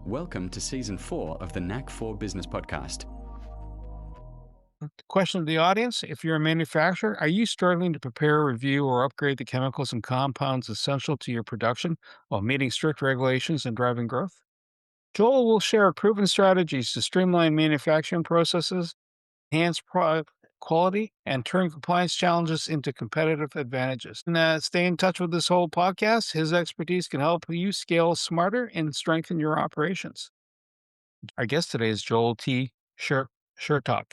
Welcome to Season 4 of the Knack for Business podcast. Question of the audience. If you're a manufacturer, are you struggling to prepare, review, or upgrade the chemicals and compounds essential to your production while meeting strict regulations and driving growth? Joel will share proven strategies to streamline manufacturing processes, enhance product quality, and turn compliance challenges into competitive advantages. And stay in touch with this whole podcast. His expertise can help you scale smarter and strengthen your operations. Our guest today is Joel T. Shurtok.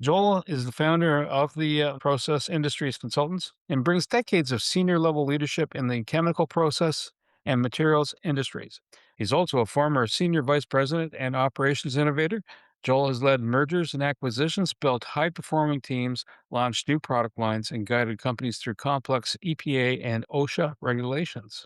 Joel is the founder of the Process Industries Consultants and brings decades of senior level leadership in the chemical process and materials industries. He's also a former senior vice president and operations innovator. Joel has led mergers and acquisitions, built high performing teams, launched new product lines, and guided companies through complex EPA and OSHA regulations.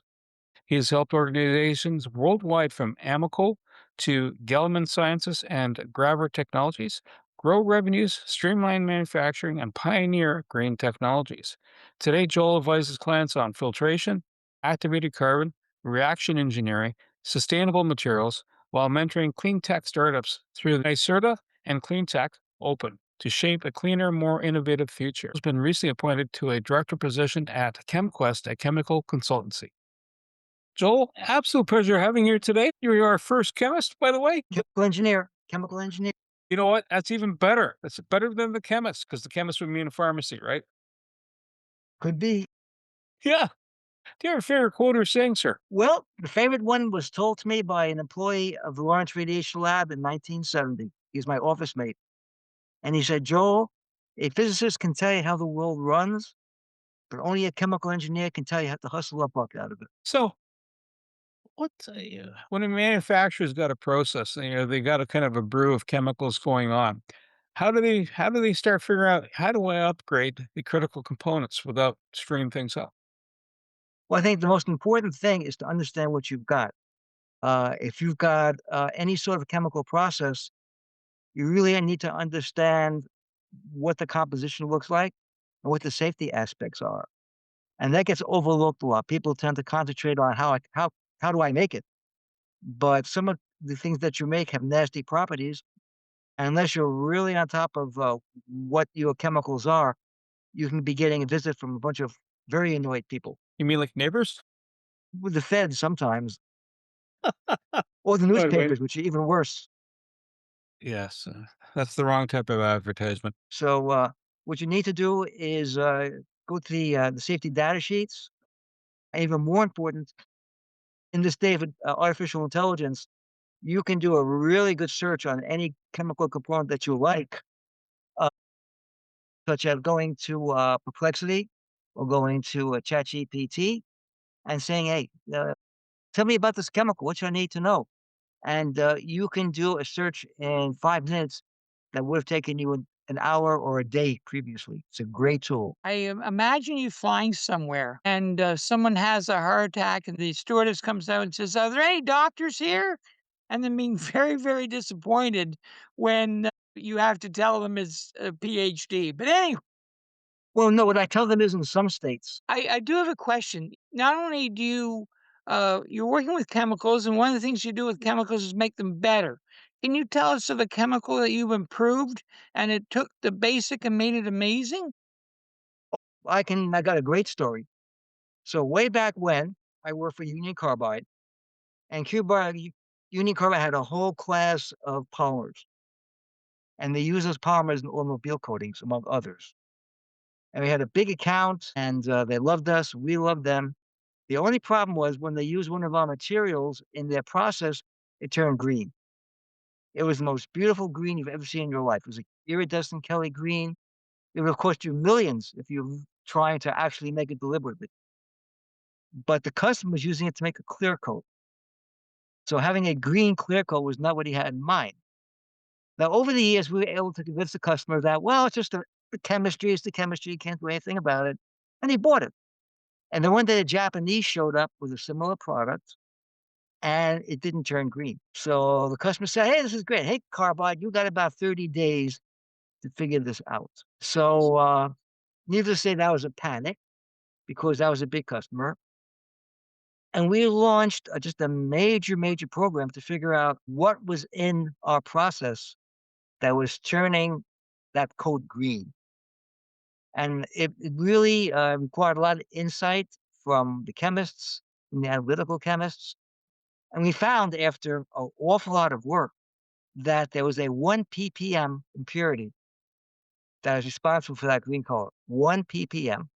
He has helped organizations worldwide from Amoco to Gelman Sciences and Grabber Technologies grow revenues, streamline manufacturing, and pioneer green technologies. Today, Joel advises clients on filtration, activated carbon, reaction engineering, sustainable materials, while mentoring clean tech startups through NYSERDA and Clean Tech Open to shape a cleaner, more innovative future. He's been recently appointed to a director position at ChemQuest, a chemical consultancy. Joel, absolute pleasure having you here today. You're our first chemist, by the way. Chemical engineer. You know what? That's even better. That's better than the chemist, because the chemist would be in a pharmacy, right? Could be. Yeah. Do you have a favorite quote or saying, sir? Well, the favorite one was told to me by an employee of the Lawrence Radiation Lab in 1970. He's my office mate. And he said, Joel, a physicist can tell you how the world runs, but only a chemical engineer can tell you how to hustle a buck out of it. So, when a manufacturer's got a process, they got a kind of a brew of chemicals going on. How do they start figuring out how do I upgrade the critical components without screwing things up? Well, I think the most important thing is to understand what you've got. If you've got any sort of chemical process, you really need to understand what the composition looks like and what the safety aspects are. And that gets overlooked a lot. People tend to concentrate on how do I make it? But some of the things that you make have nasty properties, and unless you're really on top of what your chemicals are, you can be getting a visit from a bunch of very annoyed people. You mean like neighbors? With the feds sometimes, or the Wait. newspapers, which are even worse. Yes, that's the wrong type of advertisement. So what you need to do is go to the safety data sheets. And even more important, in this day of artificial intelligence, you can do a really good search on any chemical component that you like, uh, such as going to Perplexity or going to ChatGPT and saying, "Hey, tell me about this chemical. What I need to know?" And you can do a search in 5 minutes that would have taken you an hour or a day previously. It's a great tool. Imagine you flying somewhere and someone has a heart attack, and the stewardess comes out and says, "Are there any doctors here?" And then being very, very disappointed when you have to tell them it's a PhD. But anyway, Well, no, what I tell them is in some states. I do have a question. Not only do you're working with chemicals, and one of the things you do with chemicals is make them better. Can you tell us of a chemical that you've improved and it took the basic and made it amazing? I got a great story. So way back when I worked for Union Carbide, and Union Carbide had a whole class of polymers, and they use those polymers in automobile coatings, among others. And we had a big account, and they loved us. We loved them. The only problem was when they used one of our materials in their process, it turned green. It was the most beautiful green you've ever seen in your life. It was like iridescent Kelly green. It would have cost you millions if you trying to actually make it deliberately. But the customer was using it to make a clear coat. So having a green clear coat was not what he had in mind. Now, over the years, we were able to convince the customer that, well, it's just the chemistry, it's the chemistry, you can't do anything about it. And he bought it. And then one day, the Japanese showed up with a similar product, and it didn't turn green. So the customer said, "Hey, this is great. Hey, Carbide, you got about 30 days to figure this out." So, needless to say, that was a panic because that was a big customer. And we launched just a major, major program to figure out what was in our process that was turning that code green. And it really required a lot of insight from the chemists, from the analytical chemists. And we found after an awful lot of work that there was a 1 ppm impurity that is responsible for that green color. 1 ppm.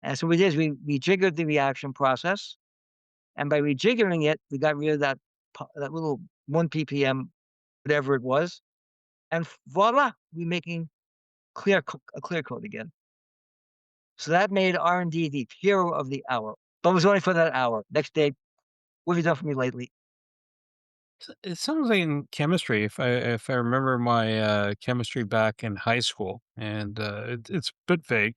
And so what we did is we jiggered the reaction process. And by rejiggering it, we got rid of that little 1 ppm, whatever it was. And voila, we're making a clear coat again. So that made R&D the hero of the hour. But it was only for that hour. Next day, what have you done for me lately? It sounds like in chemistry, if I remember my chemistry back in high school, and it's a bit vague,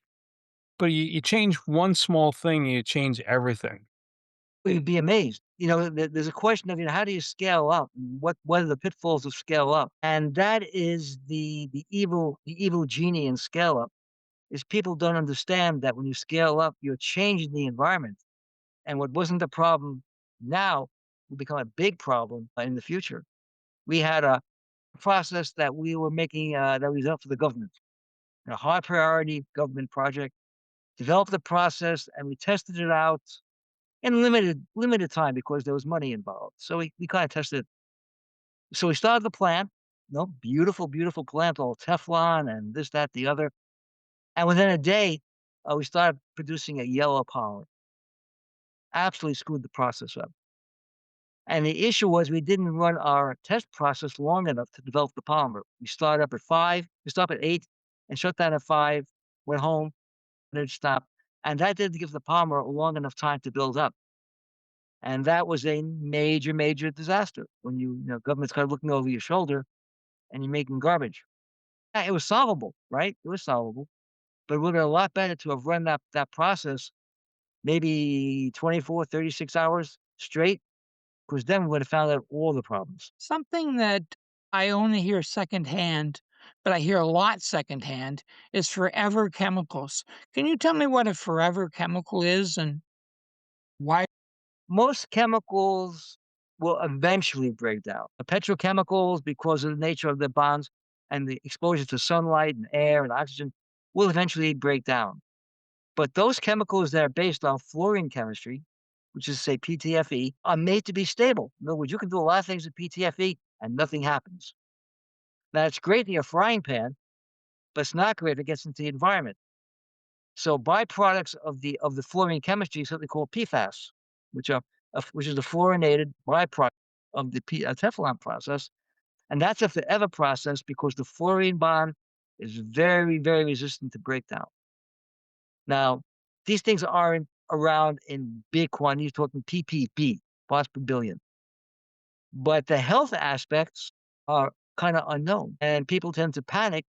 but you change one small thing, you change everything. You'd be amazed. There's a question of, how do you scale up? What are the pitfalls of scale up? And that is the evil genie in scale up, is people don't understand that when you scale up, you're changing the environment. And what wasn't a problem now will become a big problem in the future. We had a process that we were making that was up for the government, a high priority government project. Developed the process and we tested it out in limited time because there was money involved. So we kind of tested it. So we started the plant, beautiful, beautiful plant, all Teflon and this, that, the other. And within a day, we started producing a yellow pollen. Absolutely screwed the process up. And the issue was we didn't run our test process long enough to develop the polymer. We started up at 5, we stopped at 8 and shut down at 5, went home, and then stopped. And that didn't give the polymer a long enough time to build up. And that was a major, major disaster when government's kind of looking over your shoulder and you're making garbage. Yeah, it was solvable, right? It was solvable. But it would have been a lot better to have run that process maybe 24, 36 hours straight, because then we would have found out all the problems. Something that I only hear secondhand, but I hear a lot secondhand, is forever chemicals. Can you tell me what a forever chemical is and why? Most chemicals will eventually break down. The petrochemicals, because of the nature of the bonds and the exposure to sunlight and air and oxygen, will eventually break down. But those chemicals that are based on fluorine chemistry, which is, say, PTFE, are made to be stable. In other words, you can do a lot of things with PTFE and nothing happens. Now, it's great in your frying pan, but it's not great if it gets into the environment. So byproducts of the fluorine chemistry is something called PFAS, which is the fluorinated byproduct of the Teflon process, and that's a forever process because the fluorine bond is very, very resistant to breakdown. Now, these things aren't around in big quantities, talking ppb, parts per billion, but the health aspects are kind of unknown, and people tend to panic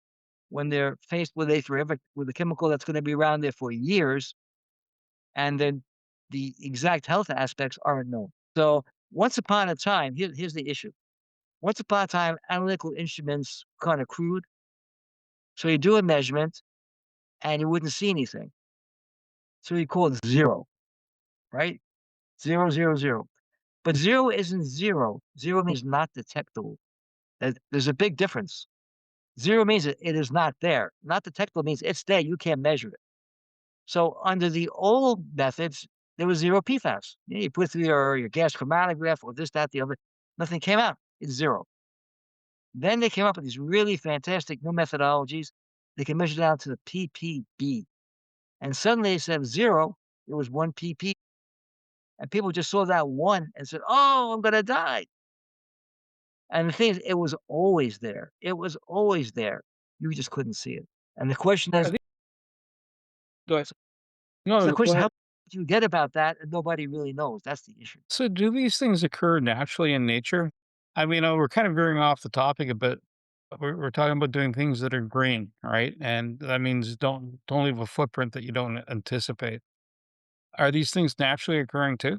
when they're faced with a chemical that's going to be around there for years, and then the exact health aspects aren't known. So once upon a time, here's the issue. Once upon a time, analytical instruments kind of crude. So you do a measurement and you wouldn't see anything. So you call it zero, right? Zero, zero, zero. But zero isn't zero. Zero means not detectable. There's a big difference. Zero means it is not there. Not detectable means it's there. You can't measure it. So under the old methods, there was zero PFAS. You put through your gas chromatograph or this, that, the other, nothing came out. It's zero. Then they came up with these really fantastic new methodologies. They can measure down to the ppb. And suddenly they said zero, it was 1 pp. And people just saw that one and said, oh, I'm going to die. And the thing is, it was always there. It was always there. You just couldn't see it. And the question I is, think go ahead. so the No, go question, ahead. how do you get about that? And nobody really knows. That's the issue. So do these things occur naturally in nature? I mean, we're kind of veering off the topic a bit. We're talking about doing things that are green, right? And that means don't leave a footprint that you don't anticipate. Are these things naturally occurring too?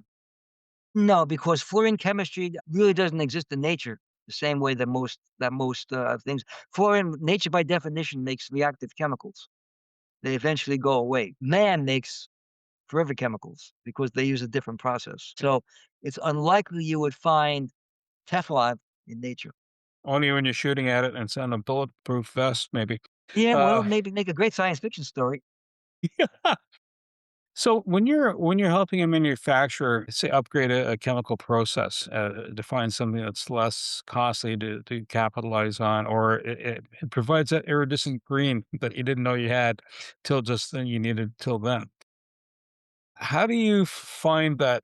No, because fluorine chemistry really doesn't exist in nature the same way that most things. Fluorine, nature by definition makes reactive chemicals. They eventually go away. Man makes forever chemicals because they use a different process. So it's unlikely you would find Teflon in nature. Only when you're shooting at it and it's on a bulletproof vest, maybe. Yeah, well, Uh, maybe make a great science fiction story. so when you're helping a manufacturer, say, upgrade a chemical process to find something that's less costly to capitalize on, or it provides that iridescent green that you didn't know you had till just then you needed till then. How do you find that?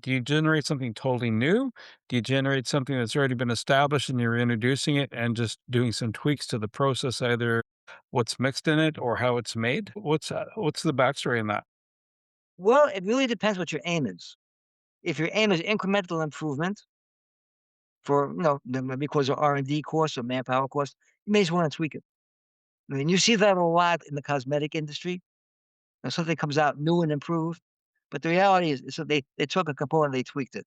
Do you generate something totally new? Do you generate something that's already been established and you're introducing it and just doing some tweaks to the process, either what's mixed in it or how it's made? What's the backstory in that? Well, it really depends what your aim is. If your aim is incremental improvement for, because of R&D costs or manpower costs, you may just want to tweak it. I mean, you see that a lot in the cosmetic industry. Something comes out new and improved, but the reality is, so they took a component, they tweaked it.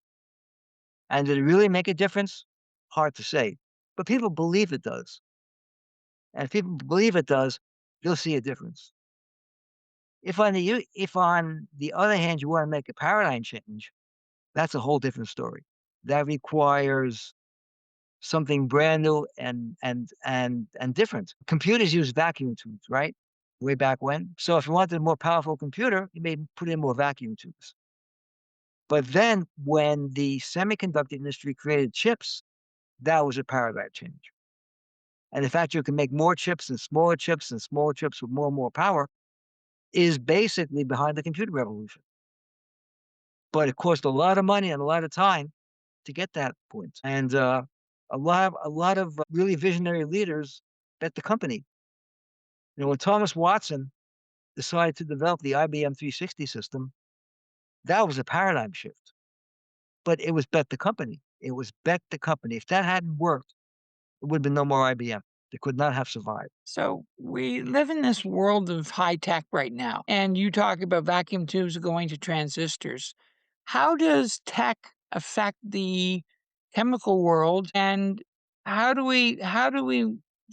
And did it really make a difference? Hard to say, but people believe it does. And if people believe it does, you'll see a difference. If on the other hand you want to make a paradigm change, that's a whole different story. That requires something brand new and different. Computers use vacuum tubes, right? Way back when. So if you wanted a more powerful computer, you may put in more vacuum tubes. But then when the semiconductor industry created chips, that was a paradigm change. And the fact you can make more chips and smaller chips and smaller chips with more and more power is basically behind the computer revolution. But it cost a lot of money and a lot of time to get that point. And a lot of really visionary leaders bet the company. When Thomas Watson decided to develop the IBM 360 system, that was a paradigm shift. But it was bet the company. It was bet the company. If that hadn't worked, it would have been no more IBM. They could not have survived. So we live in this world of high tech right now, and you talk about vacuum tubes going to transistors. How does tech affect the chemical world, and how do we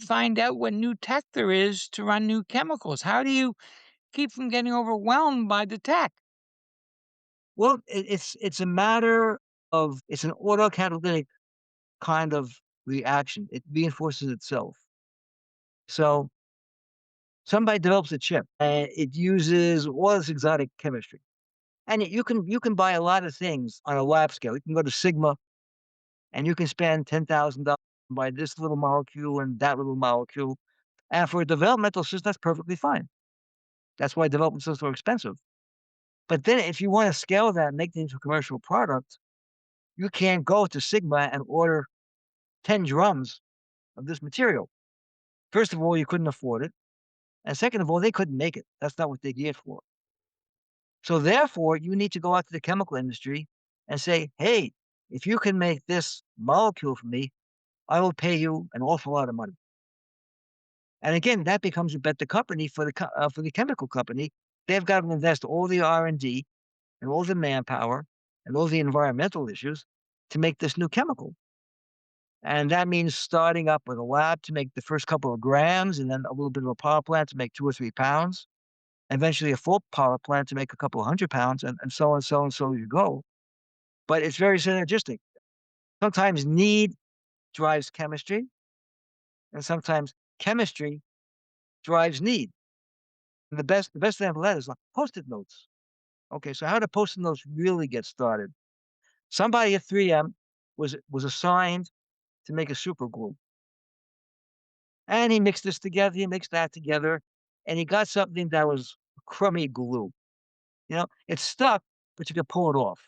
find out what new tech there is to run new chemicals? How do you keep from getting overwhelmed by the tech? Well, it's a matter of it's an autocatalytic kind of reaction. It reinforces itself. So somebody develops a chip and it uses all this exotic chemistry. And you can buy a lot of things on a lab scale. You can go to Sigma and you can spend $10,000 and buy this little molecule and that little molecule. And for a developmental system, that's perfectly fine. That's why development systems are expensive. But then if you want to scale that and make it into a commercial product, you can't go to Sigma and order 10 drums of this material. First of all, you couldn't afford it. And second of all, they couldn't make it. That's not what they geared for. So therefore, you need to go out to the chemical industry and say, hey, if you can make this molecule for me, I will pay you an awful lot of money. And again, that becomes a bet the company for the chemical company. They've got to invest all the R&D and all the manpower and all the environmental issues to make this new chemical. And that means starting up with a lab to make the first couple of grams and then a little bit of a power plant to make 2 or 3 pounds, eventually a full power plant to make a couple of 100 pounds, and so on, so on, so you go. But it's very synergistic. Sometimes need drives chemistry, and sometimes chemistry drives need. And the best example of that is like Post-it notes. Okay, so how do Post-it notes really get started? Somebody at 3M was assigned to make a super glue. And he mixed this together, he mixed that together, and he got something that was crummy glue. It's stuck, but you can pull it off.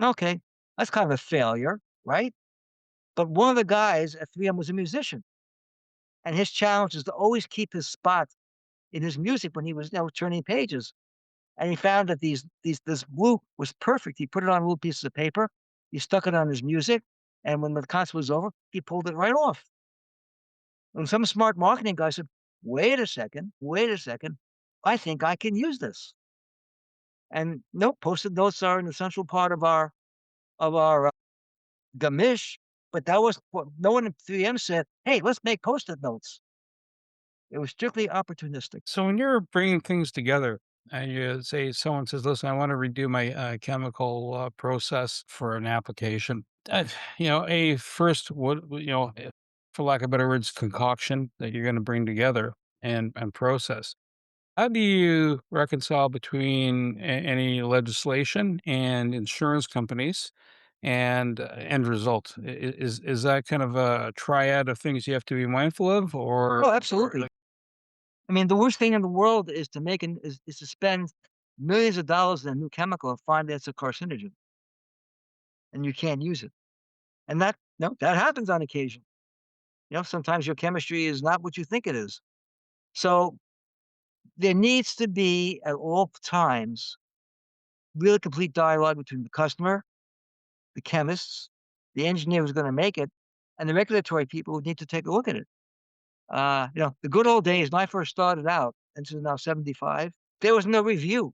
Okay, that's kind of a failure, right? But one of the guys at 3M was a musician, and his challenge is to always keep his spot in his music when he was, turning pages. And he found that this glue was perfect. He put it on little pieces of paper, he stuck it on his music, and when the concert was over, he pulled it right off. And some smart marketing guy said, wait a second, I think I can use this. And no, Post-it notes are an essential part of our gamish, but that was what no one at 3M said, hey, let's make Post-it notes. It was strictly opportunistic. So when you're bringing things together, And you say someone says, "Listen, I want to redo my chemical process for an application." A first, for lack of better words, concoction that you're going to bring together and process. How do you reconcile between any legislation and insurance companies and end result? Is that kind of a triad of things you have to be mindful of, Oh, or absolutely. I mean, the worst thing in the world is to is to spend millions of dollars in a new chemical and find that it's a carcinogen and you can't use it. And that no, that happens on occasion. Sometimes your chemistry is not what you think it is. So there needs to be at all times really complete dialogue between the customer, the chemists, the engineer who's going to make it, and the regulatory people who need to take a look at it. The good old days when I first started out, and this is now 75, there was no review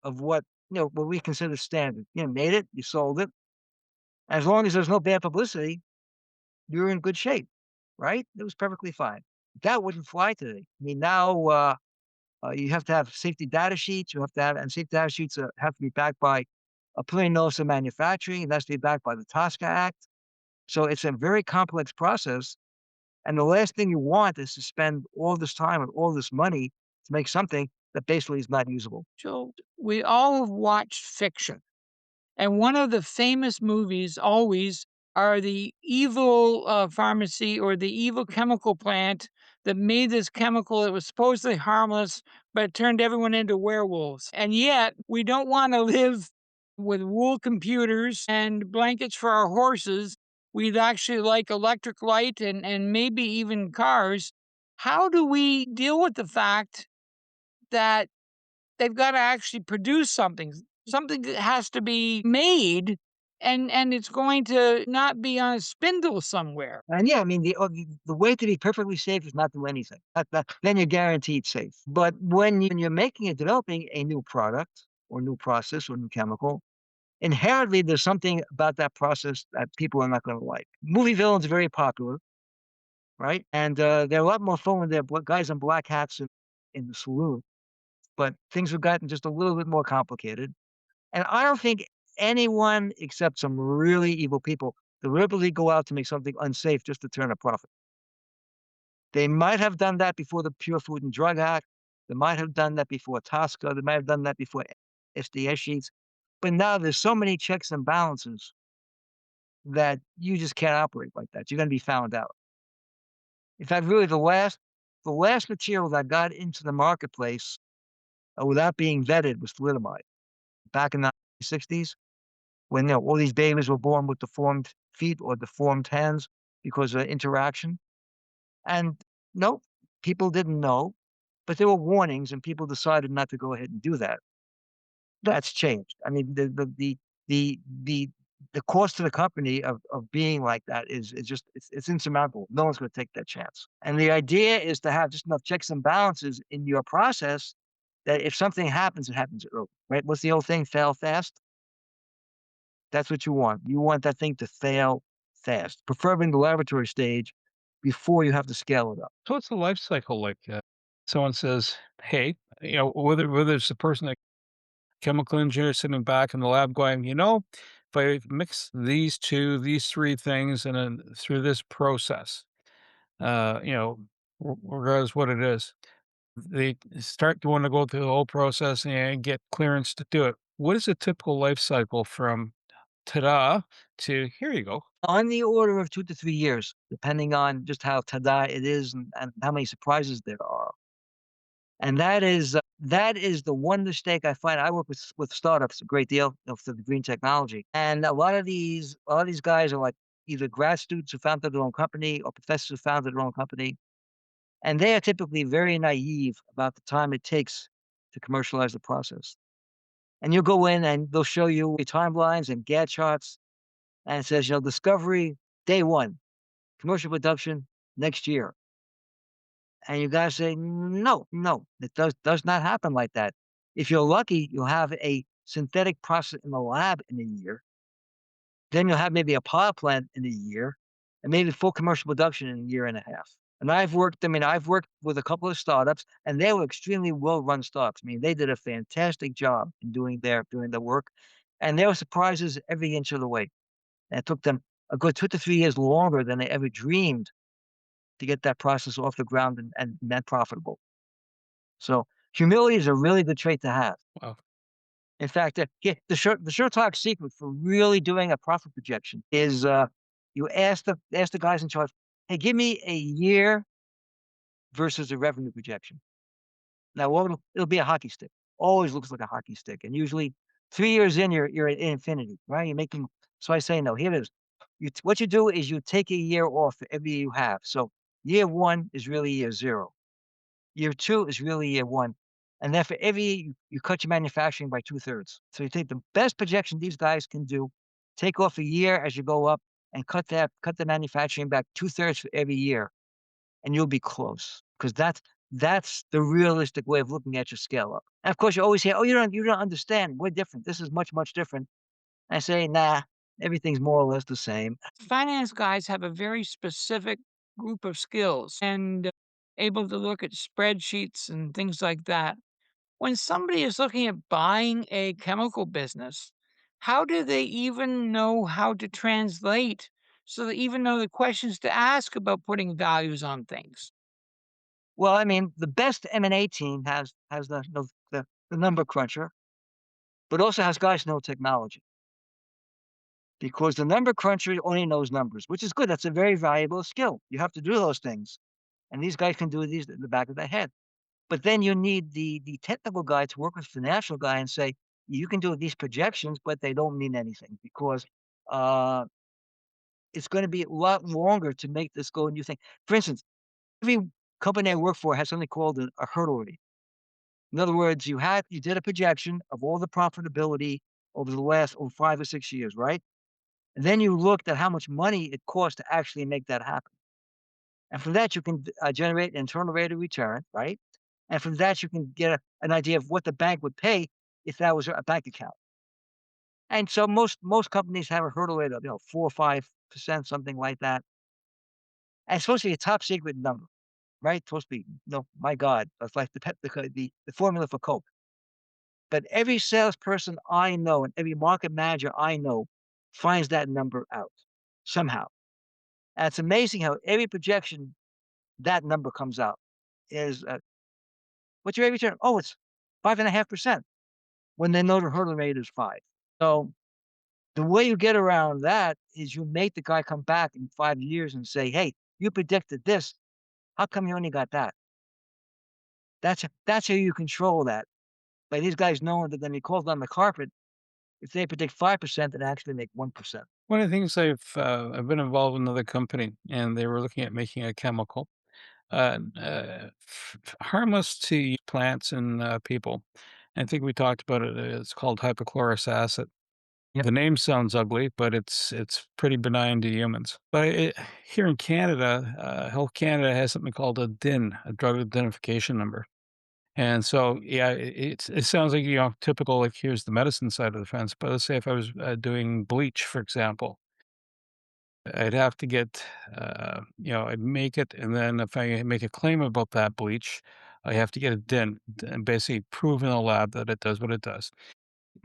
of what we consider standard. You made it, you sold it. As long as there's no bad publicity, you're in good shape, right? It was perfectly fine. That wouldn't fly today. I mean, now you have to have safety data sheets. You have to have, and safety data sheets have to be backed by a preliminary notice of manufacturing. It has to be backed by the TSCA Act. So it's a very complex process. And the last thing you want is to spend all this time and all this money to make something that basically is not usable. So we all have watched fiction. And one of the famous movies always are the evil pharmacy or the evil chemical plant that made this chemical that was supposedly harmless, but it turned everyone into werewolves. And yet, we don't want to live with wool computers and blankets for our horses. We'd actually like electric light and maybe even cars. How do we deal with the fact that they've gotta actually produce something that has to be made, and it's going to not be on a spindle somewhere. And yeah, I mean, the way to be perfectly safe is not do anything. Then you're guaranteed safe. But when you're making and developing a new product or new process or new chemical, inherently there's something about that process that people are not going to like. Movie villains are very popular, right? And they're a lot more fun when they're guys in black hats in the saloon. But things have gotten just a little bit more complicated. And I don't think anyone except some really evil people deliberately go out to make something unsafe just to turn a profit. They might have done that before the Pure Food and Drug Act. They might have done that before TSCA. They might have done that before SDS sheets. But now there's so many checks and balances that you just can't operate like that. You're going to be found out. In fact, really, the last material that got into the marketplace without being vetted was thalidomide back in the 60s. When all these babies were born with deformed feet or deformed hands because of interaction. And no, people didn't know, but there were warnings, and people decided not to go ahead and do that. That's changed. I mean, the the the cost to the company of being like that is just it's insurmountable. No one's going to take that chance. And the idea is to have just enough checks and balances in your process that if something happens, it happens early. Right? What's the old thing? Fail fast. That's what you want. You want that thing to fail fast, preferably in the laboratory stage before you have to scale it up. so what's the life cycle like? Someone says, "Hey," whether it's the person that chemical engineer sitting back in the lab going, if I mix these three things and then through this process, uh, you know, regardless what it is, they start to want to go through the whole process and get clearance to do it. What is a typical life cycle from ta-da to here you go? On the order of 2 to 3 years, depending on just how tada it is and how many surprises there are. And that is the one mistake I find. I work with startups a great deal for the green technology, and a lot of these guys are like either grad students who founded their own company or professors who founded their own company, and they are typically very naive about the time it takes to commercialize the process. And you'll go in and they'll show you the timelines and Gantt charts, and it says, discovery day one, commercial production next year. And you gotta say, no, no, it does not happen like that. If you're lucky, you'll have a synthetic process in the lab in a year. Then you'll have maybe a pilot plant in a year, and maybe full commercial production in a year and a half. And I've worked with a couple of startups, and they were extremely well-run startups. I mean, they did a fantastic job in doing their work, and there were surprises every inch of the way. And it took them a good 2 to 3 years longer than they ever dreamed to get that process off the ground and net profitable. So humility is a really good trait to have. Wow. In fact, the sure talk secret for really doing a profit projection is you ask the guys in charge, hey, give me a year versus a revenue projection. Now, it'll be a hockey stick. Always looks like a hockey stick, and usually 3 years in, you're at infinity, right? You're making. So I say no. Here it is. What you do is you take a year off for every year you have. So year one is really year zero. Year two is really year one, and then for every year you cut your manufacturing by 2/3. So you take the best projection these guys can do, take off a year as you go up, and cut the manufacturing back 2/3 for every year, and you'll be close because that's the realistic way of looking at your scale up. And of course, you always hear, "Oh, you don't understand. We're different. This is much, much different." I say, "Nah, everything's more or less the same." Finance guys have a very specific group of skills and able to look at spreadsheets and things like that. When somebody is looking at buying a chemical business, how do they even know how to translate so they even know the questions to ask about putting values on things? Well, I mean, the best M&A team has the number cruncher, but also has guys who know technology because the number cruncher only knows numbers, which is good. That's a very valuable skill. You have to do those things, and these guys can do these in the back of their head. But then you need the technical guy to work with the financial guy and say, "You can do these projections, but they don't mean anything because, uh, it's gonna be a lot longer to make this go and you think." For instance, every company I work for has something called a hurdle rate. In other words, you did a projection of all the profitability over the last, 5 or 6 years, right? And then you looked at how much money it cost to actually make that happen. And from that, you can generate an internal rate of return, right? And from that, you can get an idea of what the bank would pay if that was a bank account. And so most companies have a hurdle rate of 4 or 5%, something like that. And it's supposed to be a top secret number, right? It's supposed to be, no, my God, it's like the formula for Coke. But every salesperson I know and every market manager I know finds that number out somehow. And it's amazing how every projection that number comes out is what's your rate of return? Oh, it's 5.5% when they know the hurdle rate is 5. So the way you get around that is you make the guy come back in 5 years and say, "Hey, you predicted this. How come you only got that?" That's how you control that. By these guys knowing that when he calls on the carpet, if they predict 5%, they actually make 1%. One of the things I've been involved in another company, and they were looking at making a chemical, harmless to plants and people. I think we talked about it. It's called hypochlorous acid. Yep. The name sounds ugly, but it's pretty benign to humans. But here in Canada, Health Canada has something called a DIN, a drug identification number. And so, yeah, it sounds like typical. Like here's the medicine side of the fence. But let's say if I was doing bleach, for example, I'd have to get, I'd make it, and then if I make a claim about that bleach, I have to get it DIN, and basically prove in the lab that it does what it does.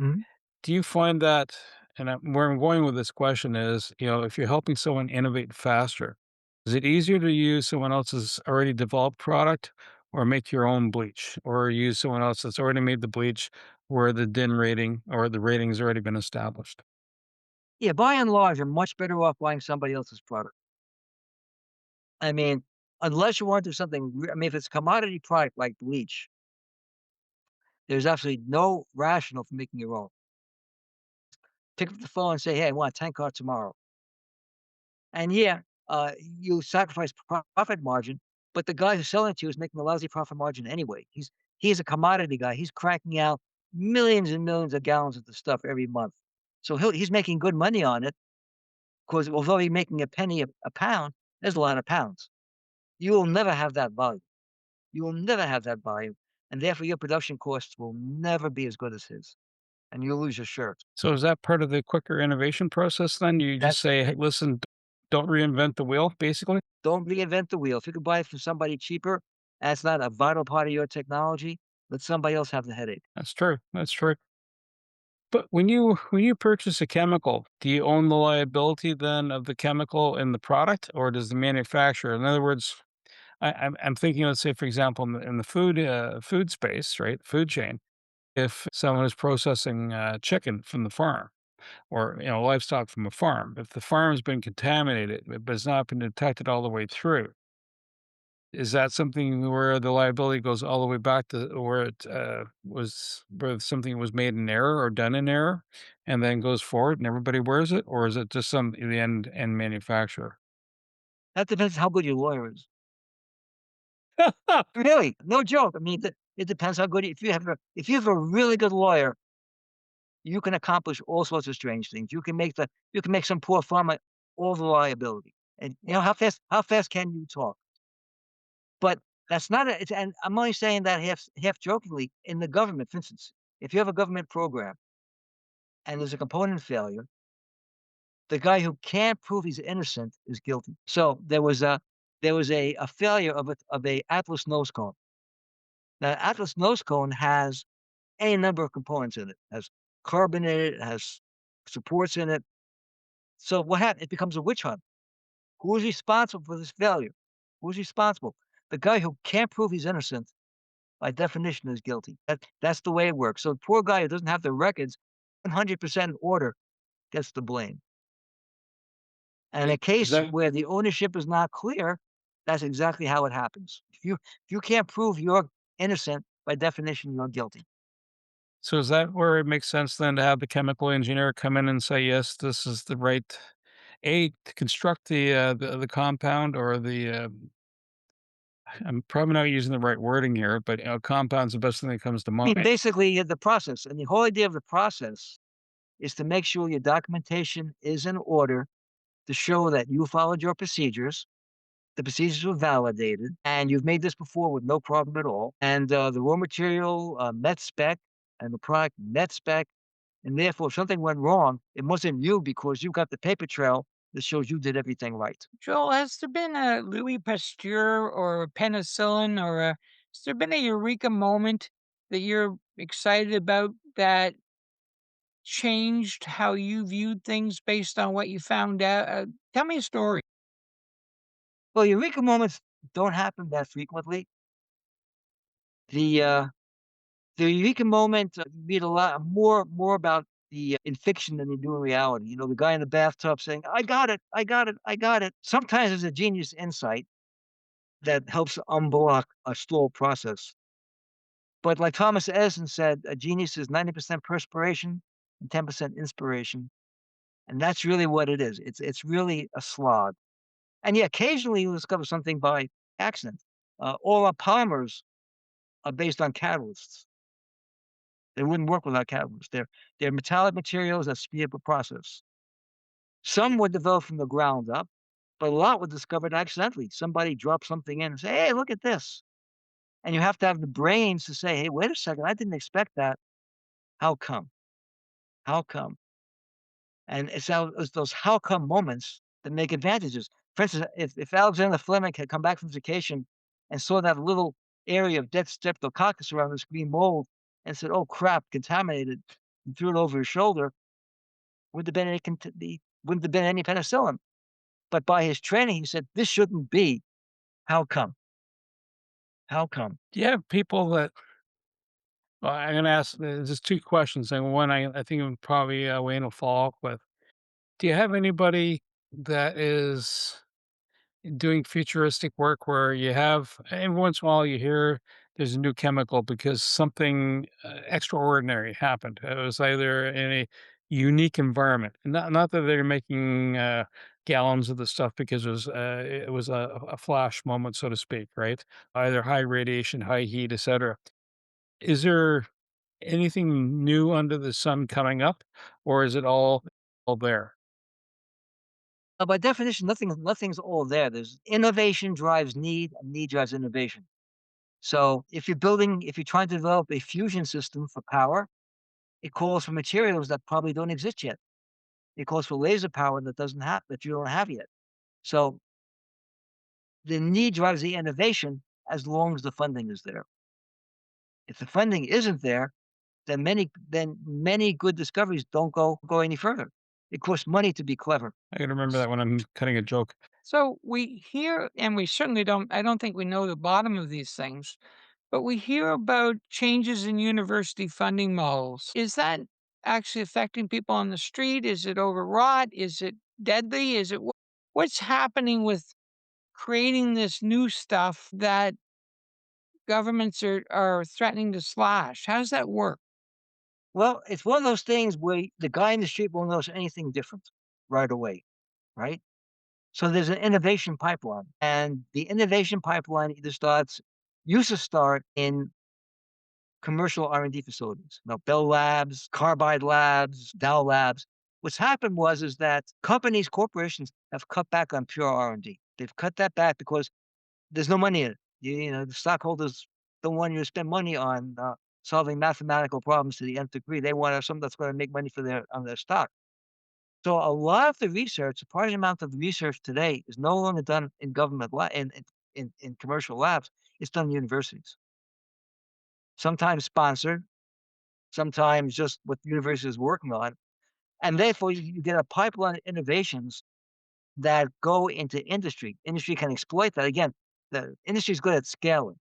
Mhm. Do you find that and where I'm going with this question is, if you're helping someone innovate faster, is it easier to use someone else's already developed product or make your own bleach or use someone else that's already made the bleach where the DIN rating or the rating's already been established? Yeah, by and large, you're much better off buying somebody else's product. I mean, unless you want to do something I mean, if it's a commodity product like bleach, there's absolutely no rationale for making your own. Pick up the phone and say, "Hey, I want a tank car tomorrow." And yeah, you sacrifice profit margin, but the guy who's selling it to you is making a lousy profit margin anyway. He's a commodity guy. He's cracking out millions and millions of gallons of the stuff every month. So he's making good money on it because although he's making a penny a pound, there's a lot of pounds. You will never have that volume. You will never have that volume, and therefore your production costs will never be as good as his, and you'll lose your shirt. So is that part of the quicker innovation process then? You just That's say, hey, listen, Don't reinvent the wheel, basically? Don't reinvent the wheel. If you can buy it from somebody cheaper, that's not a vital part of your technology. Let somebody else have the headache. That's true. That's true. But when you purchase a chemical, do you own the liability then of the chemical in the product, or does the manufacturer? In other words, I'm thinking, let's say, for example, in the food space, right, food chain, if someone is processing chicken from the farm, or livestock from a farm, if the farm has been contaminated but has not been detected all the way through, is that something where the liability goes all the way back to where it where something was made in error or done in error, and then goes forward and everybody wears it, or is it just the end manufacturer? That depends how good your lawyer is. Really, no joke. I mean, it depends how good. If you have a really good lawyer, you can accomplish all sorts of strange things. You can make some poor farmer all the liability. And how fast can you talk? But that's not a, it's, and I'm only saying that half jokingly. In the government, for instance, if you have a government program and there's a component failure, the guy who can't prove he's innocent is guilty. So there was a failure of a Atlas nose cone. Now, Atlas nose cone has any number of components in it. It has carbon in it, it has supports in it. So what happened? It becomes a witch hunt. Who is responsible for this failure? Who's responsible? The guy who can't prove he's innocent, by definition, is guilty. That's the way it works. So the poor guy who doesn't have the records 100% in order gets the blame. And in a Is case that where the ownership is not clear, that's exactly how it happens. If you can't prove you're innocent, by definition, you're guilty. so? Is that where it makes sense then to have the chemical engineer come in and say, yes, this is the right to construct the compound, or I'm probably not using the right wording here, but compound's the best thing that comes to I mean, mind. basically, the process, and the whole idea of the process is to make sure your documentation is in order to show that you followed your procedures. The procedures were validated, and you've made this before with no problem at all. And the raw material met spec, and the product met spec. And therefore, if something went wrong, it wasn't you because you got the paper trail that shows you did everything right. Joel, has there been a Louis Pasteur or a penicillin has there been a eureka moment that you're excited about that changed how you viewed things based on what you found out? Tell me a story. Well, eureka moments don't happen that frequently. The uh, the eureka moment, you read a lot more about in fiction than you do in reality. You know, the guy in the bathtub saying, "I got it, I got it, I got it." Sometimes there's a genius insight that helps unblock a slow process. But like Thomas Edison said, a genius is 90% perspiration and 10% inspiration. And that's really what it is. It's really a slog. And yeah, occasionally you discover something by accident. All our polymers are based on catalysts. They wouldn't work without catalysts. They're metallic materials that speed up a process. Some were developed from the ground up, but a lot were discovered accidentally. Somebody dropped something in and say, "Hey, look at this." And you have to have the brains to say, "Hey, wait a second, I didn't expect that. How come? How come?" And it's those how come moments that make advantages. For instance, if Alexander Fleming had come back from vacation and saw that little area of dead streptococcus around this green mold and said, "Oh crap, contaminated," and threw it over his shoulder, wouldn't have been any penicillin. But by his training, he said, "This shouldn't be. How come? How come?" Do you have people that well, I'm gonna ask just 2 questions, and one I think probably, Wayne will follow up with. Do you have anybody that is doing futuristic work where you have every once in a while you hear there's a new chemical because something, extraordinary happened. It was either in a unique environment, not that they're making, gallons of the stuff because it was a flash moment, so to speak, right? Either high radiation, high heat, etcetera. Is there anything new under the sun coming up, or is it all there? By definition, nothing's all there. There's innovation drives need, and need drives innovation. So if you're trying to develop a fusion system for power, it calls for materials that probably don't exist yet. It calls for laser power that you don't have yet. So the need drives the innovation as long as the funding is there. If the funding isn't there, then many good discoveries don't go any further. It costs money to be clever. I can remember that when I'm cutting a joke. So we hear, and we certainly don't, I don't think we know the bottom of these things, but we hear about changes in university funding models. Is that actually affecting people on the street? Is it overwrought? Is it deadly? What's happening with creating this new stuff that governments are threatening to slash? How does that work? Well, it's one of those things where the guy in the street won't notice anything different right away, right? So there's an innovation pipeline, and the innovation pipeline used to start in commercial R&D facilities, Bell Labs, Carbide Labs, Dow Labs. What's happened is that corporations have cut back on pure R&D. They've cut that back because there's no money in it. The stockholders don't want you to spend money on solving mathematical problems to the nth degree. They want something that's going to make money on their stock. So a lot of the research, a large amount of the research today is no longer done in government in commercial labs. It's done in universities. Sometimes sponsored, sometimes just what the university is working on. And therefore you get a pipeline of innovations that go into industry. Industry can exploit that. Again, the industry is good at scaling.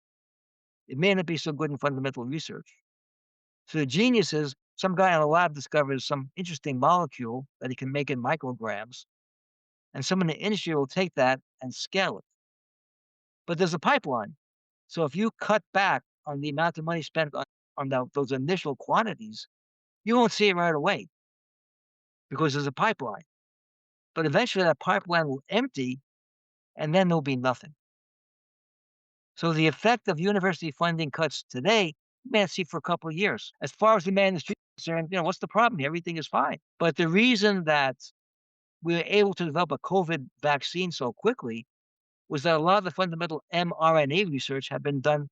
It may not be so good in fundamental research. So the genius is some guy in a lab discovers some interesting molecule that he can make in micrograms, and someone in the industry will take that and scale it. But there's a pipeline. So if you cut back on the amount of money spent on those initial quantities, you won't see it right away because there's a pipeline. But eventually that pipeline will empty, and then there'll be nothing. So the effect of university funding cuts today, you may not see for a couple of years. As far as the man in the street is concerned, what's the problem here? Everything is fine. But the reason that we were able to develop a COVID vaccine so quickly was that a lot of the fundamental mRNA research had been done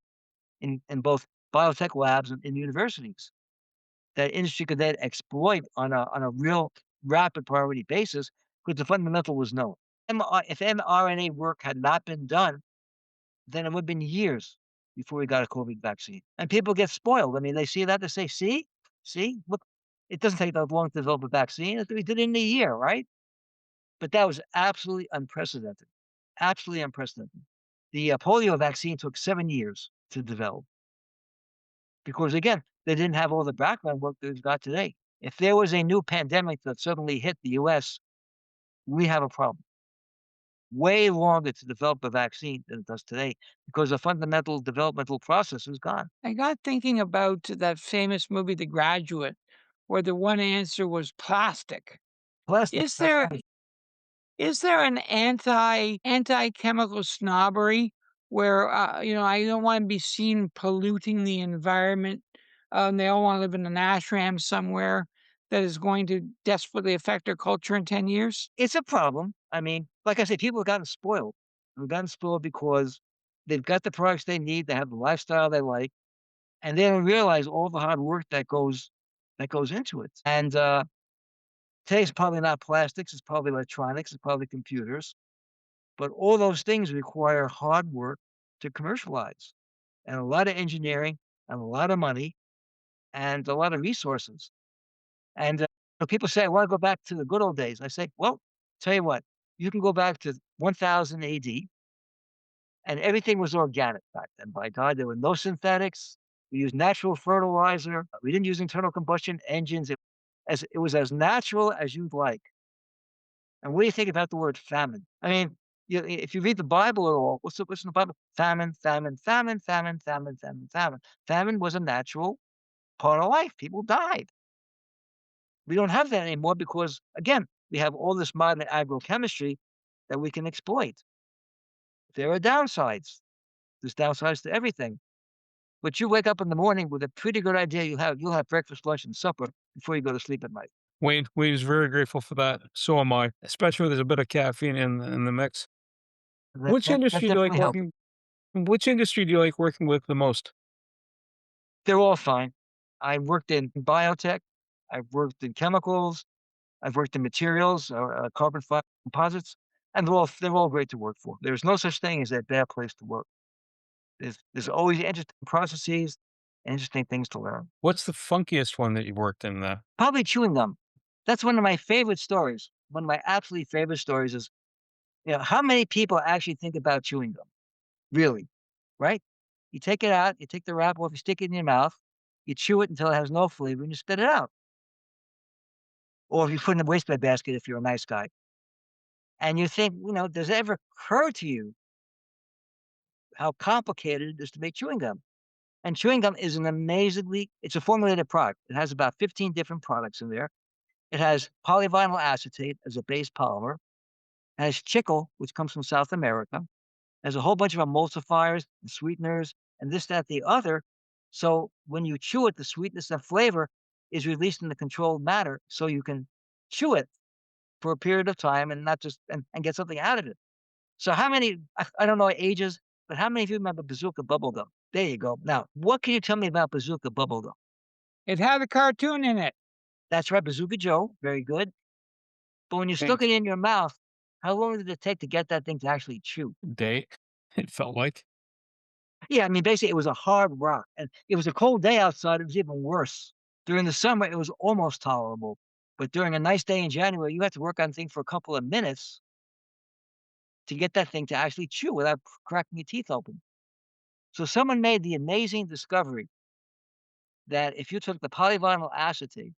in both biotech labs and in universities that industry could then exploit on a real rapid priority basis because the fundamental was known. If mRNA work had not been done, then it would have been years before we got a COVID vaccine. And people get spoiled. I mean, they see that, they say, see, look, it doesn't take that long to develop a vaccine. We did it in a year, right? But that was absolutely unprecedented. Absolutely unprecedented. The polio vaccine took 7 years to develop because, again, they didn't have all the background work that we've got today. If there was a new pandemic that suddenly hit the U.S., we have a problem. Way longer to develop a vaccine than it does today because the fundamental developmental process is gone. I got thinking about that famous movie, The Graduate, where the one answer was plastic. Plastic. Is there an anti-chemical snobbery where, I don't wanna be seen polluting the environment, and they all wanna live in an ashram somewhere that is going to desperately affect our culture in 10 years? It's a problem. I mean, like I said, people have gotten spoiled. They've gotten spoiled because they've got the products they need, they have the lifestyle they like, and they don't realize all the hard work that goes into it. And today it's probably not plastics, it's probably electronics, it's probably computers, but all those things require hard work to commercialize, and a lot of engineering, and a lot of money, and a lot of resources. And people say, "I want to go back to the good old days." I say, "Well, tell you what, you can go back to 1000 AD, and everything was organic back then. By God, there were no synthetics. We used natural fertilizer. We didn't use internal combustion engines. It was as natural as you'd like." And what do you think about the word famine? I mean, if you read the Bible at all, what's in the Bible? Famine, famine, famine, famine, famine, famine, famine. Famine was a natural part of life. People died. We don't have that anymore because, again, we have all this modern agrochemistry that we can exploit. There are downsides. There's downsides to everything. But you wake up in the morning with a pretty good idea you'll have breakfast, lunch, and supper before you go to sleep at night. Wayne's very grateful for that. So am I, especially when there's a bit of caffeine in the mix. That definitely helps. Which industry do you like working with the most? They're all fine. I worked in biotech. I've worked in chemicals. I've worked in materials, carbon fiber composites. and they're all great to work for. There's no such thing as a bad place to work. There's always interesting processes, interesting things to learn. What's the funkiest one that you worked in? Probably chewing gum. That's one of my favorite stories. One of my absolutely favorite stories is, how many people actually think about chewing gum? Really, right? You take it out, you take the wrap off, you stick it in your mouth, you chew it until it has no flavor, and you spit it out. Or if you put it in the waste bin basket if you're a nice guy. And you think, does it ever occur to you how complicated it is to make chewing gum? And chewing gum is it's a formulated product. It has about 15 different products in there. It has polyvinyl acetate as a base polymer. It has chicle, which comes from South America. It has a whole bunch of emulsifiers and sweeteners and this, that, the other. So when you chew it, the sweetness and flavor is released in the controlled matter so you can chew it for a period of time and not just and get something out of it. So how many, I don't know ages, but how many of you remember Bazooka Bubblegum? There you go. Now, what can you tell me about Bazooka Bubblegum? It had a cartoon in it. That's right, Bazooka Joe. Very good. But when you stuck Thanks. it in your mouth, how long did it take to get that thing to actually chew? Day, it felt like. Yeah, I mean, basically, it was a hard rock, and it was a cold day outside. It was even worse. During the summer, it was almost tolerable. But during a nice day in January, you had to work on things for a couple of minutes to get that thing to actually chew without cracking your teeth open. So someone made the amazing discovery that if you took the polyvinyl acetate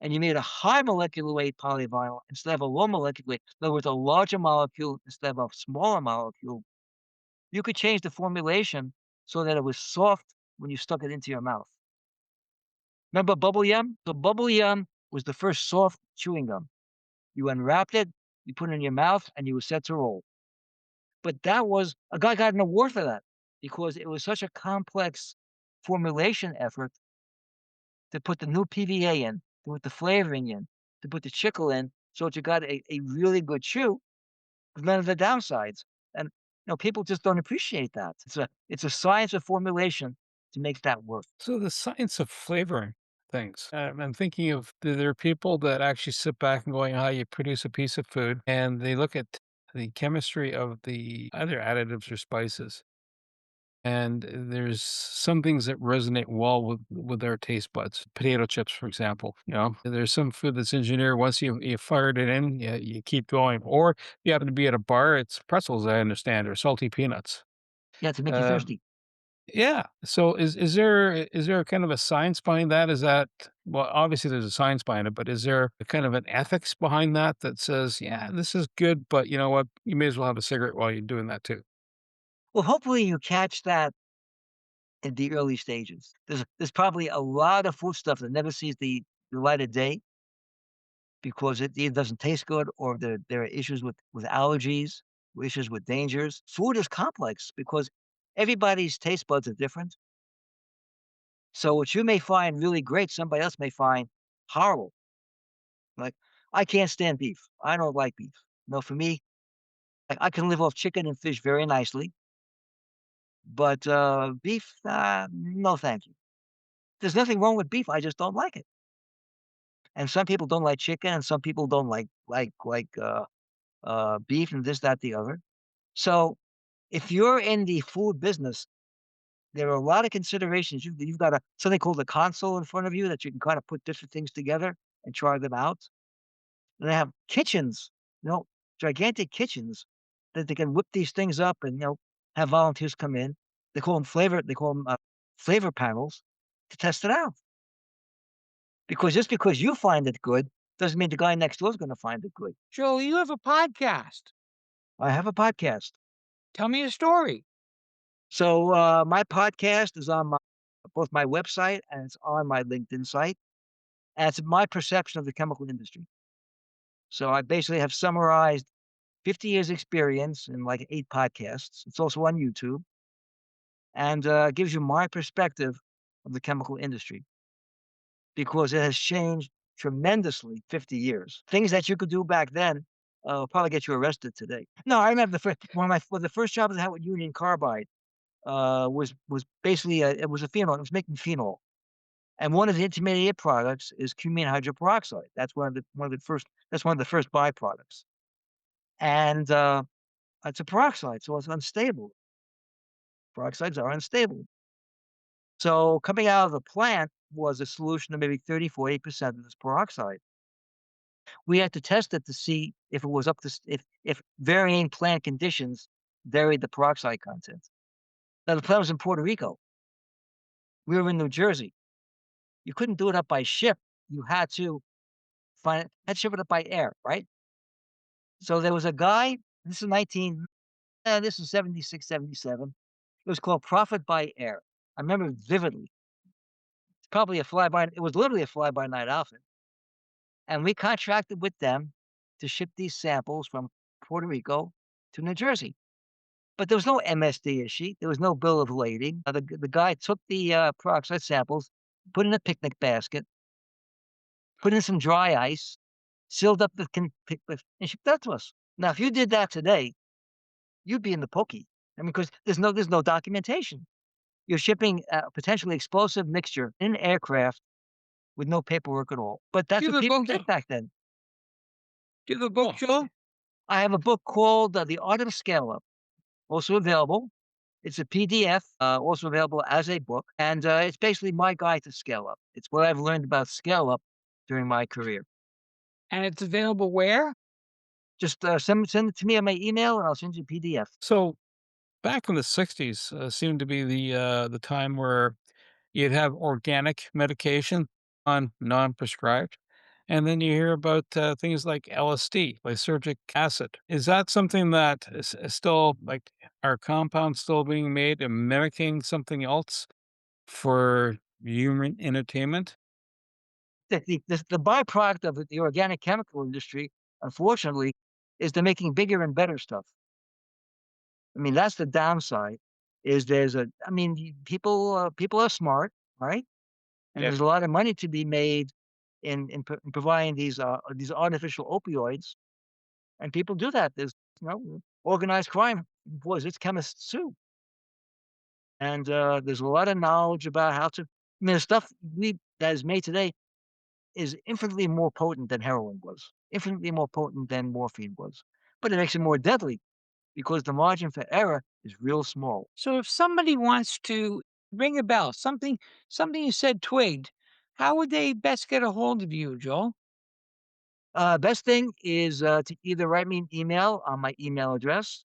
and you made a high molecular weight polyvinyl instead of a low molecular weight, in other words, a larger molecule instead of a smaller molecule, you could change the formulation so that it was soft when you stuck it into your mouth. Remember bubble yum? So bubble yum was the first soft chewing gum. You unwrapped it, you put it in your mouth, and you were set to roll. But that was a guy got an award for that because it was such a complex formulation effort to put the new PVA in, to put the flavoring in, to put the chicle in, so that you got a really good chew with none of the downsides. And people just don't appreciate that. It's a science of formulation to make that work. So the science of flavoring things. I'm thinking of there are people that actually sit back and going, how you produce a piece of food, and they look at the chemistry of the other additives or spices. And there's some things that resonate well with our taste buds. Potato chips, for example. There's some food that's engineered once you fired it in, you keep going. Or if you happen to be at a bar, it's pretzels, I understand, or salty peanuts. Yeah, to make you Um, thirsty. yeah. So is there a kind of a science behind that? Is that well, obviously there's a science behind it, but is there a kind of an ethics behind that that says, yeah, this is good, but you know what? You may as well have a cigarette while you're doing that too. Well, hopefully you catch that in the early stages. There's probably a lot of food stuff that never sees the light of day because it either doesn't taste good or there are issues with allergies, or issues with dangers. Food is complex because everybody's taste buds are different. So what you may find really great, somebody else may find horrible. Like, I can't stand beef. I don't like beef. No, for me, I can live off chicken and fish very nicely, but beef, no, thank you. There's nothing wrong with beef. I just don't like it. And some people don't like chicken, and some people don't like beef and this, that, the other. So if you're in the food business, there are a lot of considerations. You've got something called a console in front of you that you can kind of put different things together and try them out. And they have kitchens, gigantic kitchens that they can whip these things up and have volunteers come in. They call them flavor panels to test it out. Because just because you find it good doesn't mean the guy next door is going to find it good. Joel, you have a podcast. I have a podcast. Tell me a story. So my podcast is on both my website and it's on my LinkedIn site. And it's my perception of the chemical industry. So I basically have summarized 50 years experience in like 8 podcasts. It's also on YouTube and gives you my perspective of the chemical industry because it has changed tremendously 50 years. Things that you could do back then will probably get you arrested today. No, I remember the first job I had with Union Carbide was basically it was a phenol. It was making phenol, and one of the intermediate products is cumene hydroperoxide. That's one of the first. That's one of the first byproducts. and it's a peroxide, so it's unstable. Peroxides are unstable. So coming out of the plant was a solution of maybe 30, 40% of this peroxide. We had to test it to see if it was up to if varying plant conditions varied the peroxide content. Now the plant was in Puerto Rico. We were in New Jersey. You couldn't do it up by ship. You had to ship it up by air, right? So there was a guy. This is 76, 77. It was called Profit by Air. I remember it vividly. It's probably it was literally a fly-by-night outfit. And we contracted with them to ship these samples from Puerto Rico to New Jersey. But there was no MSD sheet. There was no bill of lading. The guy took the peroxide samples, put in a picnic basket, put in some dry ice, sealed up and shipped that to us. Now, if you did that today, you'd be in the pokey. I mean, because there's no documentation. You're shipping a potentially explosive mixture in an aircraft with no paperwork at all. But that's Do you what have a people book? did back then. Do you have a book, Joel? I have a book called The Art of Scale Up, also available. It's a PDF, also available as a book, and it's basically my guide to scale up. It's what I've learned about scale up during my career. And it's available where? Just send it to me on my email, and I'll send you a PDF. So back in the 60s seemed to be the time where you'd have organic medication on non-prescribed. And then you hear about things like LSD, lysergic acid. Is that something that is still like, are compounds still being made and mimicking something else for human entertainment? The byproduct of the organic chemical industry, unfortunately, is they're making bigger and better stuff. I mean, that's the downside. People are smart, right? And Yeah. there's a lot of money to be made in providing these artificial opioids, and people do that. There's organized crime employs its chemists too, and there's a lot of knowledge about how to. I mean, the stuff that is made today is infinitely more potent than heroin was, infinitely more potent than morphine was, but it makes it more deadly because the margin for error is real small. So if somebody wants to ring a bell, something you said twigged, how would they best get a hold of you, Joel? Best thing is to either write me an email on my email address,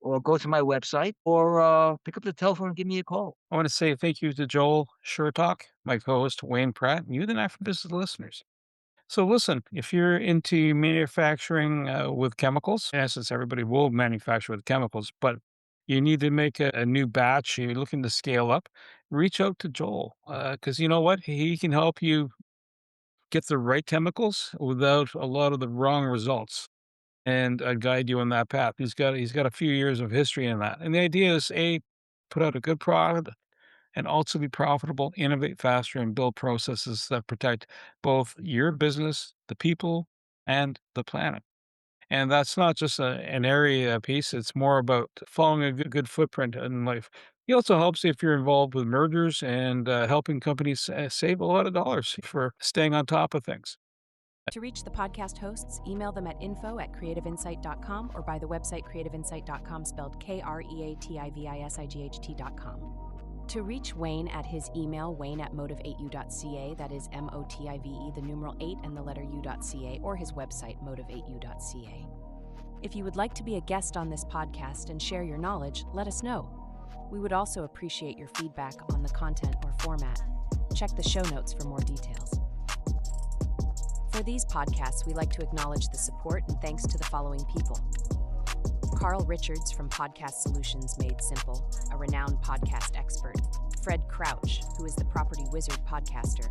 or go to my website, or pick up the telephone and give me a call. I want to say thank you to Joel Shertalk, my co-host Wayne Pratt, and you, the Knife for Business listeners. So listen, if you're into manufacturing with chemicals, in essence, everybody will manufacture with chemicals, but you need to make a new batch, you're looking to scale up, reach out to Joel, because you know what? He can help you get the right chemicals without a lot of the wrong results and guide you on that path. He's got a few years of history in that. And the idea is put out a good product and also be profitable, innovate faster, and build processes that protect both your business, the people, and the planet. And that's not just an area piece, it's more about following a good footprint in life. He also helps if you're involved with mergers and helping companies save a lot of dollars for staying on top of things. To reach the podcast hosts, email them at info@creativeinsight.com or by the website creativeinsight.com, spelled KREATIVISIGHT.com. To reach Wayne at his email, wayne@motive8u.ca, that is MOTIVE, the numeral 8 and the letter u.ca, or his website, motive8u.ca. If you would like to be a guest on this podcast and share your knowledge, let us know. We would also appreciate your feedback on the content or format. Check the show notes for more details. For these podcasts, we like to acknowledge the support and thanks to the following people. Carl Richards from Podcast Solutions Made Simple, a renowned podcast expert. Fred Crouch, who is the Property Wizard podcaster,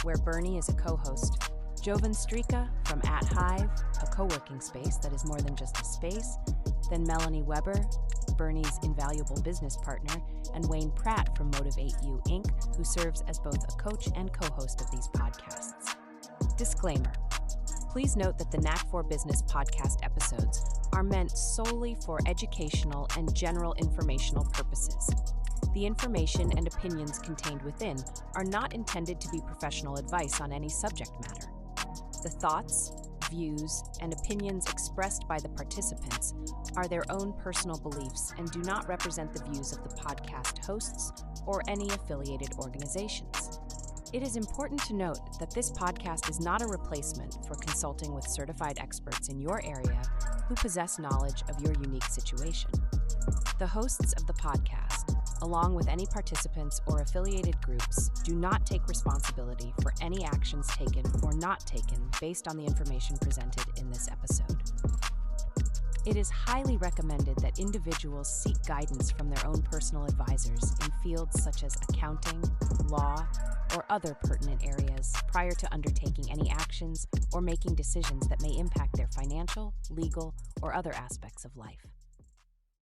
where Bernie is a co-host. Jovan Strika from At Hive, a co-working space that is more than just a space. Then Melanie Weber, Bernie's invaluable business partner, and Wayne Pratt from Motive8U Inc., who serves as both a coach and co-host of these podcasts. Disclaimer. Please note that the Knack for Business podcast episodes are meant solely for educational and general informational purposes. The information and opinions contained within are not intended to be professional advice on any subject matter. The thoughts, views, and opinions expressed by the participants are their own personal beliefs and do not represent the views of the podcast hosts or any affiliated organizations. It is important to note that this podcast is not a replacement for consulting with certified experts in your area who possess knowledge of your unique situation. The hosts of the podcast, along with any participants or affiliated groups, do not take responsibility for any actions taken or not taken based on the information presented in this episode. It is highly recommended that individuals seek guidance from their own personal advisors in fields such as accounting, law, or other pertinent areas prior to undertaking any actions or making decisions that may impact their financial, legal, or other aspects of life.